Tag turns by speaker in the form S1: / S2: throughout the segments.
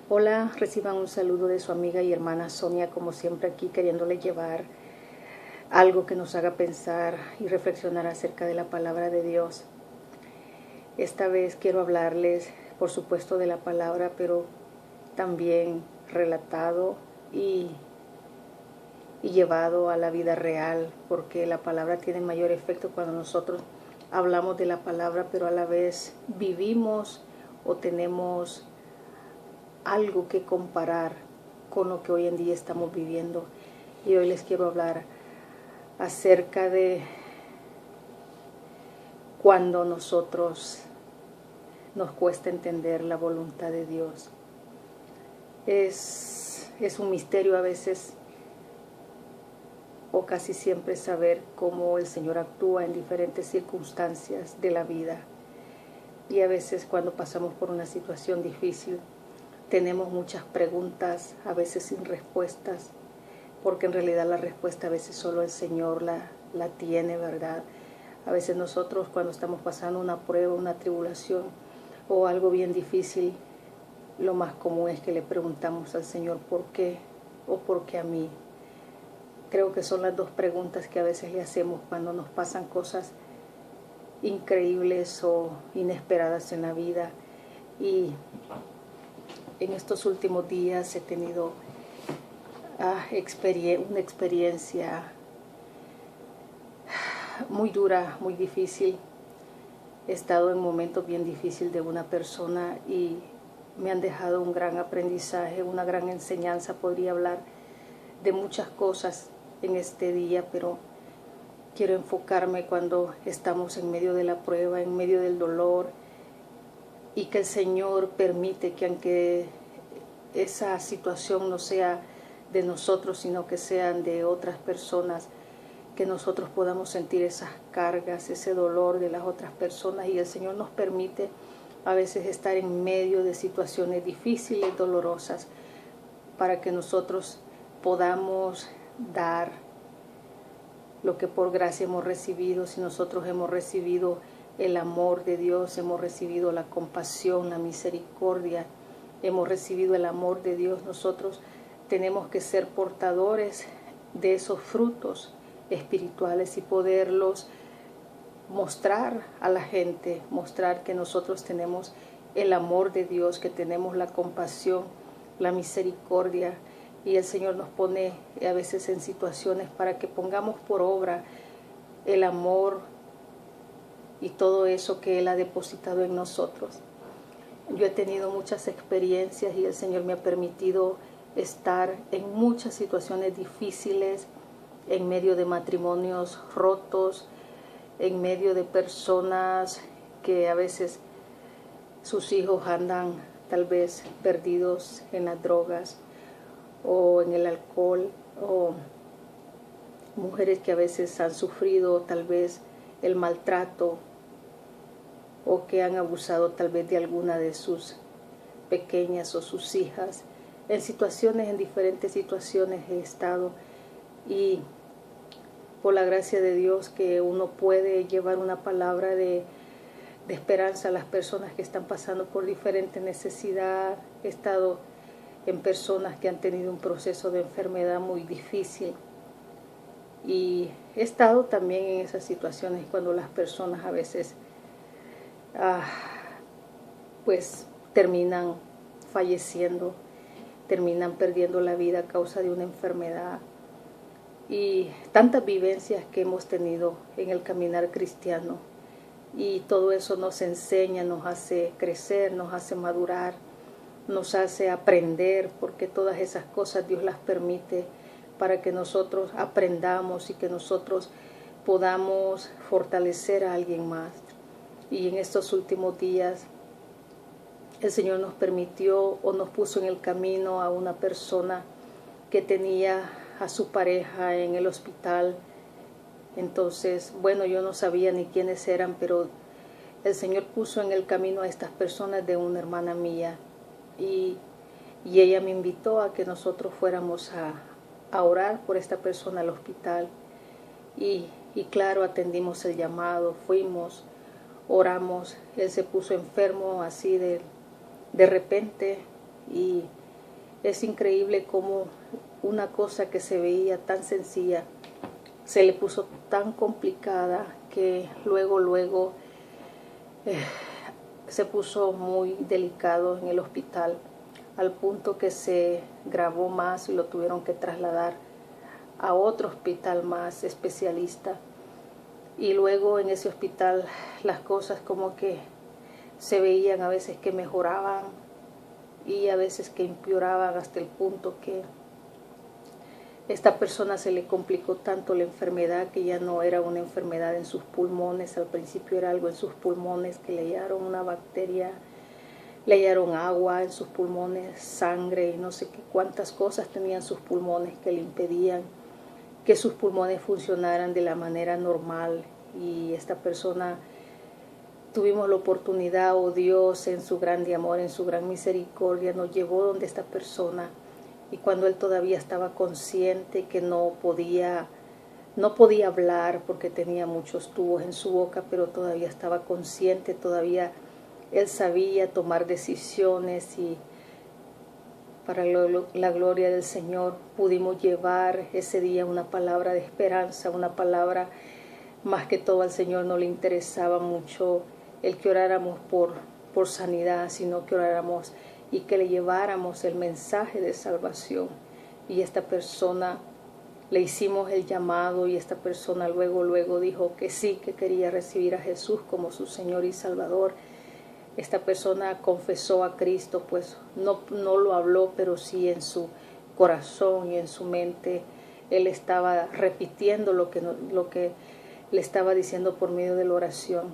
S1: Hola, reciban un saludo de su amiga y hermana Sonia, como siempre aquí queriéndole llevar algo que nos haga pensar y reflexionar acerca de la palabra de Dios. Esta vez quiero hablarles, por supuesto, de la palabra, pero también relatado y llevado a la vida real, porque la palabra tiene mayor efecto cuando nosotros hablamos de la palabra, pero a la vez vivimos o tenemos algo que comparar con lo que hoy en día estamos viviendo. Y hoy les quiero hablar acerca de cuando nosotros nos cuesta entender la voluntad de Dios. Es un misterio a veces o casi siempre saber cómo el Señor actúa en diferentes circunstancias de la vida. Y a veces cuando pasamos por una situación difícil tenemos muchas preguntas, a veces sin respuestas, porque en realidad la respuesta a veces solo el Señor la tiene, ¿verdad? A veces nosotros cuando estamos pasando una prueba, una tribulación o algo bien difícil, lo más común es que le preguntamos al Señor ¿por qué? O ¿por qué a mí? Creo que son las dos preguntas que a veces le hacemos cuando nos pasan cosas increíbles o inesperadas en la vida. Y en estos últimos días he tenido una experiencia muy dura, muy difícil. He estado en momentos bien difíciles de una persona y me han dejado un gran aprendizaje, una gran enseñanza. Podría hablar de muchas cosas en este día, pero quiero enfocarme cuando estamos en medio de la prueba, en medio del dolor, y que el Señor permite que aunque esa situación no sea de nosotros, sino que sean de otras personas, que nosotros podamos sentir esas cargas, ese dolor de las otras personas, y el Señor nos permite a veces estar en medio de situaciones difíciles, dolorosas, para que nosotros podamos dar lo que por gracia hemos recibido. Si nosotros hemos recibido el amor de Dios, hemos recibido la compasión, la misericordia, hemos recibido el amor de Dios, nosotros tenemos que ser portadores de esos frutos espirituales y poderlos mostrar a la gente, mostrar que nosotros tenemos el amor de Dios, que tenemos la compasión, la misericordia, y el Señor nos pone a veces en situaciones para que pongamos por obra el amor y todo eso que Él ha depositado en nosotros. Yo he tenido muchas experiencias y el Señor me ha permitido estar en muchas situaciones difíciles, en medio de matrimonios rotos, en medio de personas que a veces sus hijos andan tal vez perdidos en las drogas o en el alcohol, o mujeres que a veces han sufrido tal vez el maltrato o que han abusado tal vez de alguna de sus pequeñas o sus hijas. En diferentes situaciones he estado, y por la gracia de Dios que uno puede llevar una palabra de esperanza a las personas que están pasando por diferente necesidad. He estado en personas que han tenido un proceso de enfermedad muy difícil, y he estado también en esas situaciones cuando las personas a veces pues terminan falleciendo, terminan perdiendo la vida a causa de una enfermedad, y tantas vivencias que hemos tenido en el caminar cristiano, y todo eso nos enseña, nos hace crecer, nos hace madurar, nos hace aprender, porque todas esas cosas Dios las permite para que nosotros aprendamos y que nosotros podamos fortalecer a alguien más. Y en estos últimos días el Señor nos permitió o nos puso en el camino a una persona que tenía a su pareja en el hospital. Entonces, bueno, yo no sabía ni quiénes eran, pero el Señor puso en el camino a estas personas de una hermana mía, y ella me invitó a que nosotros fuéramos a orar por esta persona al hospital. Y claro, atendimos el llamado, fuimos, oramos. Él se puso enfermo así de repente, y es increíble cómo una cosa que se veía tan sencilla se le puso tan complicada que luego se puso muy delicado en el hospital, al punto que se agravó más y lo tuvieron que trasladar a otro hospital más especialista. Y luego en ese hospital las cosas como que se veían a veces que mejoraban y a veces que empeoraban, hasta el punto que esta persona se le complicó tanto la enfermedad que ya no era una enfermedad en sus pulmones. Al principio era algo en sus pulmones, que le hallaron una bacteria, le hallaron agua en sus pulmones, sangre y no sé qué cuántas cosas tenían sus pulmones que le impedían que sus pulmones funcionaran de la manera normal. Y esta persona, tuvimos la oportunidad, o Dios en su grande amor, en su gran misericordia, nos llevó donde esta persona. Y cuando él todavía estaba consciente que no podía hablar porque tenía muchos tubos en su boca, pero todavía estaba consciente, todavía él sabía tomar decisiones, y para la gloria del Señor pudimos llevar ese día una palabra de esperanza, una palabra. Más que todo al Señor no le interesaba mucho el que oráramos por sanidad, sino que oráramos y que le lleváramos el mensaje de salvación. Y esta persona, le hicimos el llamado, y esta persona luego dijo que sí, que quería recibir a Jesús como su Señor y Salvador. Esta persona confesó a Cristo, pues no lo habló, pero sí en su corazón y en su mente él estaba repitiendo lo que le estaba diciendo por medio de la oración.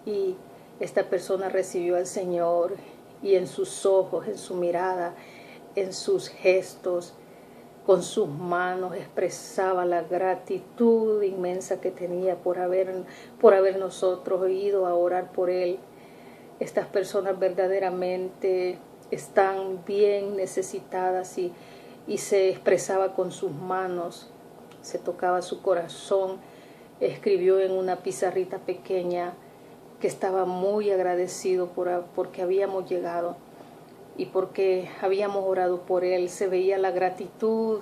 S1: Y esta persona recibió al Señor, y en sus ojos, en su mirada, en sus gestos, con sus manos expresaba la gratitud inmensa que tenía por haber nosotros ido a orar por él. Estas personas verdaderamente están bien necesitadas, y se expresaba con sus manos, se tocaba su corazón, escribió en una pizarrita pequeña que estaba muy agradecido porque habíamos llegado y porque habíamos orado por él. Se veía la gratitud,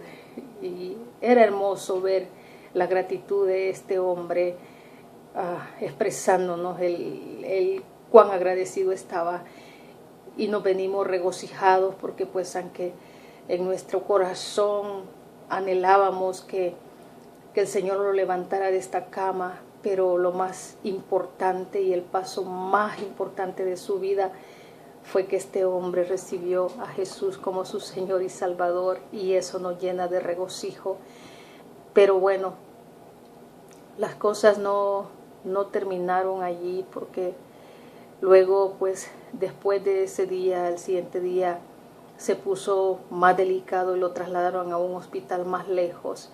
S1: y era hermoso ver la gratitud de este hombre expresándonos el cuán agradecido estaba. Y nos venimos regocijados porque pues aunque en nuestro corazón anhelábamos que el Señor lo levantara de esta cama, pero lo más importante y el paso más importante de su vida fue que este hombre recibió a Jesús como su Señor y Salvador, y eso nos llena de regocijo. Pero bueno, las cosas no terminaron allí, porque luego pues después de ese día, el siguiente día se puso más delicado y lo trasladaron a un hospital más lejos,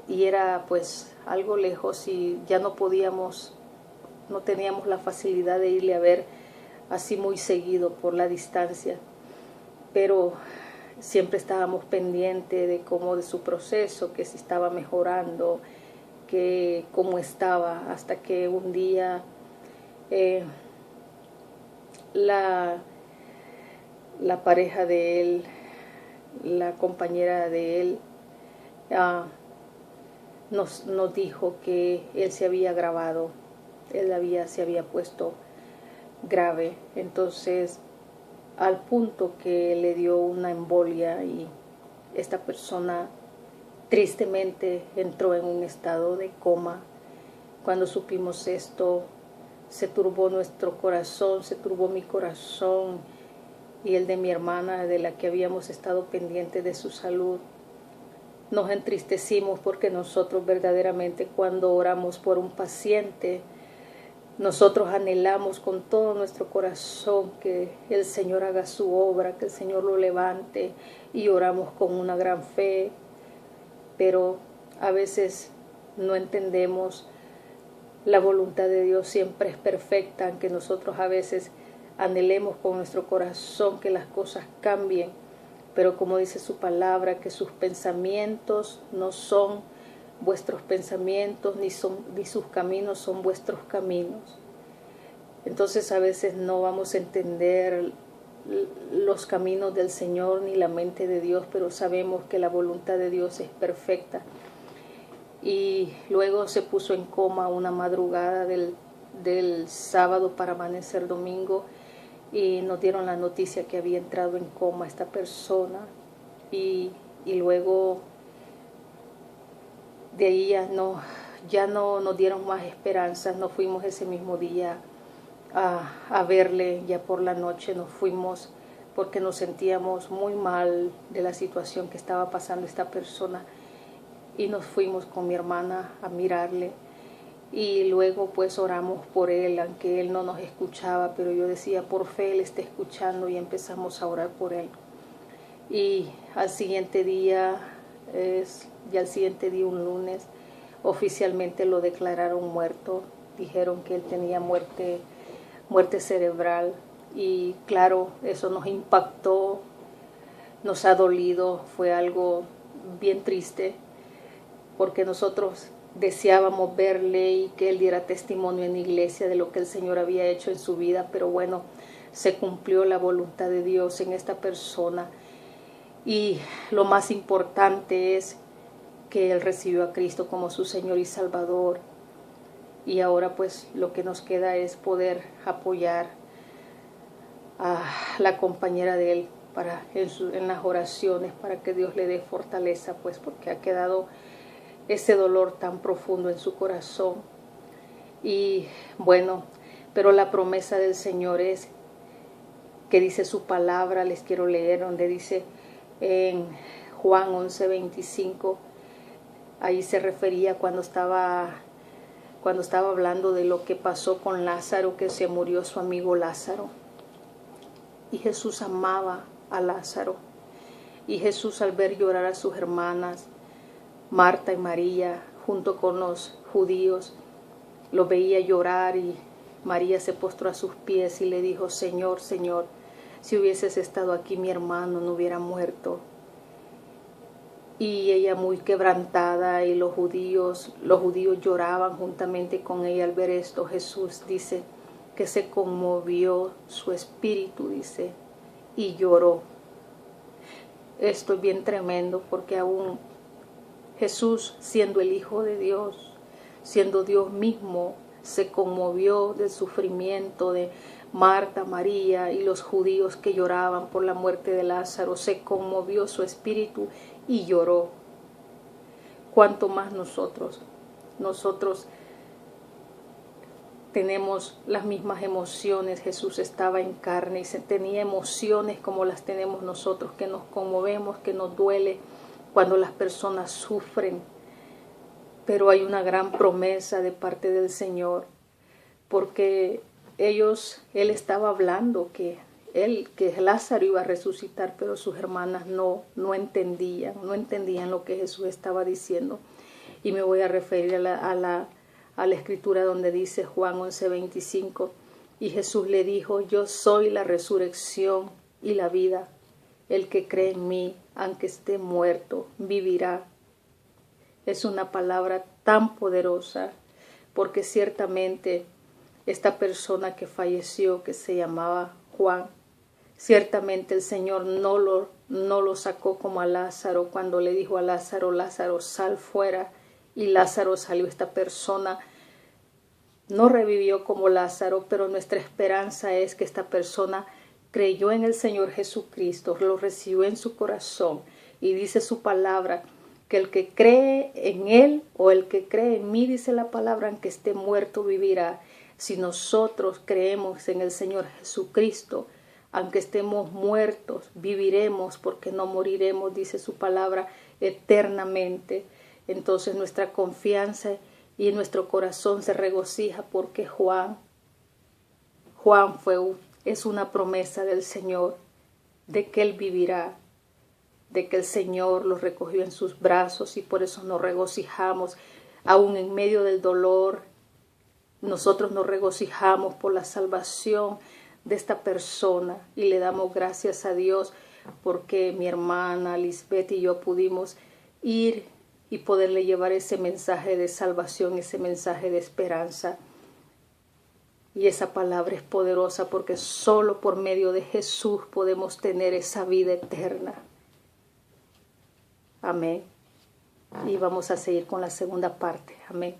S1: y era pues algo lejos, y ya no teníamos la facilidad de irle a ver así muy seguido por la distancia, pero siempre estábamos pendientes de su proceso, que si estaba mejorando, que cómo estaba, hasta que un día la pareja de él, la compañera de él, nos dijo que él se había agravado, se había puesto grave. Entonces, al punto que le dio una embolia, y esta persona tristemente entró en un estado de coma. Cuando supimos esto, se turbó nuestro corazón, se turbó mi corazón y el de mi hermana, de la que habíamos estado pendientes de su salud. Nos entristecimos porque nosotros verdaderamente, cuando oramos por un paciente, nosotros anhelamos con todo nuestro corazón que el Señor haga su obra, que el Señor lo levante, y oramos con una gran fe. Pero a veces no entendemos, la voluntad de Dios siempre es perfecta, aunque nosotros a veces anhelemos con nuestro corazón que las cosas cambien. Pero como dice su palabra, que sus pensamientos no son vuestros pensamientos, ni sus caminos son vuestros caminos. Entonces a veces no vamos a entender los caminos del Señor ni la mente de Dios, pero sabemos que la voluntad de Dios es perfecta. Y luego se puso en coma una madrugada del sábado para amanecer domingo, y nos dieron la noticia que había entrado en coma esta persona, y luego de ahí ya no nos dieron más esperanzas. Nos fuimos ese mismo día a verle. Ya por la noche nos fuimos porque nos sentíamos muy mal de la situación que estaba pasando esta persona, y nos fuimos con mi hermana a mirarle, y luego pues oramos por él, aunque él no nos escuchaba, pero yo decía, por fe él está escuchando, y empezamos a orar por él. Y al siguiente día, un lunes, oficialmente lo declararon muerto. Dijeron que él tenía muerte cerebral, y claro, eso nos impactó, nos ha dolido, fue algo bien triste, porque nosotros deseábamos verle y que él diera testimonio en la iglesia de lo que el Señor había hecho en su vida, pero bueno, se cumplió la voluntad de Dios en esta persona. Y lo más importante es que él recibió a Cristo como su Señor y Salvador. Y ahora pues lo que nos queda es poder apoyar a la compañera de él en las oraciones, para que Dios le dé fortaleza, pues porque ha quedado ese dolor tan profundo en su corazón. Y bueno, pero la promesa del Señor es que dice su palabra. Les quiero leer donde dice en Juan 11:25, ahí se refería cuando estaba hablando de lo que pasó con Lázaro, que se murió su amigo Lázaro. Y Jesús amaba a Lázaro. Y Jesús, al ver llorar a sus hermanas, Marta y María, junto con los judíos, lo veía llorar, y María se postró a sus pies y le dijo, Señor, Señor, si hubieses estado aquí, mi hermano no hubiera muerto. Y ella, muy quebrantada, y los judíos lloraban juntamente con ella al ver esto. Jesús dice que se conmovió su espíritu, dice, y lloró. Esto es bien tremendo, porque aún Jesús, siendo el Hijo de Dios, siendo Dios mismo, se conmovió del sufrimiento de Marta, María y los judíos que lloraban por la muerte de Lázaro. Se conmovió su espíritu y lloró. ¿Cuánto más nosotros? Nosotros tenemos las mismas emociones. Jesús estaba en carne y tenía emociones como las tenemos nosotros, que nos conmovemos, que nos duele cuando las personas sufren. Pero hay una gran promesa de parte del Señor, porque él estaba hablando que Lázaro iba a resucitar, pero sus hermanas no entendían lo que Jesús estaba diciendo. Y me voy a referir a la escritura donde dice Juan 11:25, y Jesús le dijo, yo soy la resurrección y la vida. El que cree en mí, aunque esté muerto, vivirá. Es una palabra tan poderosa, porque ciertamente esta persona que falleció, que se llamaba Juan, ciertamente el Señor no lo sacó como a Lázaro, cuando le dijo a Lázaro, Lázaro, sal fuera, y Lázaro salió. Esta persona no revivió como Lázaro, pero nuestra esperanza es que esta persona creyó en el Señor Jesucristo, lo recibió en su corazón, y dice su palabra que el que cree en Él, o el que cree en mí, dice la palabra, aunque esté muerto, vivirá. Si nosotros creemos en el Señor Jesucristo, aunque estemos muertos, viviremos, porque no moriremos, dice su palabra, eternamente. Entonces nuestra confianza y nuestro corazón se regocija, porque Juan es una promesa del Señor, de que Él vivirá, de que el Señor lo recogió en sus brazos, y por eso nos regocijamos. Aún en medio del dolor, nosotros nos regocijamos por la salvación de esta persona, y le damos gracias a Dios porque mi hermana Lisbeth y yo pudimos ir y poderle llevar ese mensaje de salvación, ese mensaje de esperanza. Y esa palabra es poderosa porque solo por medio de Jesús podemos tener esa vida eterna. Amén. Y vamos a seguir con la segunda parte. Amén.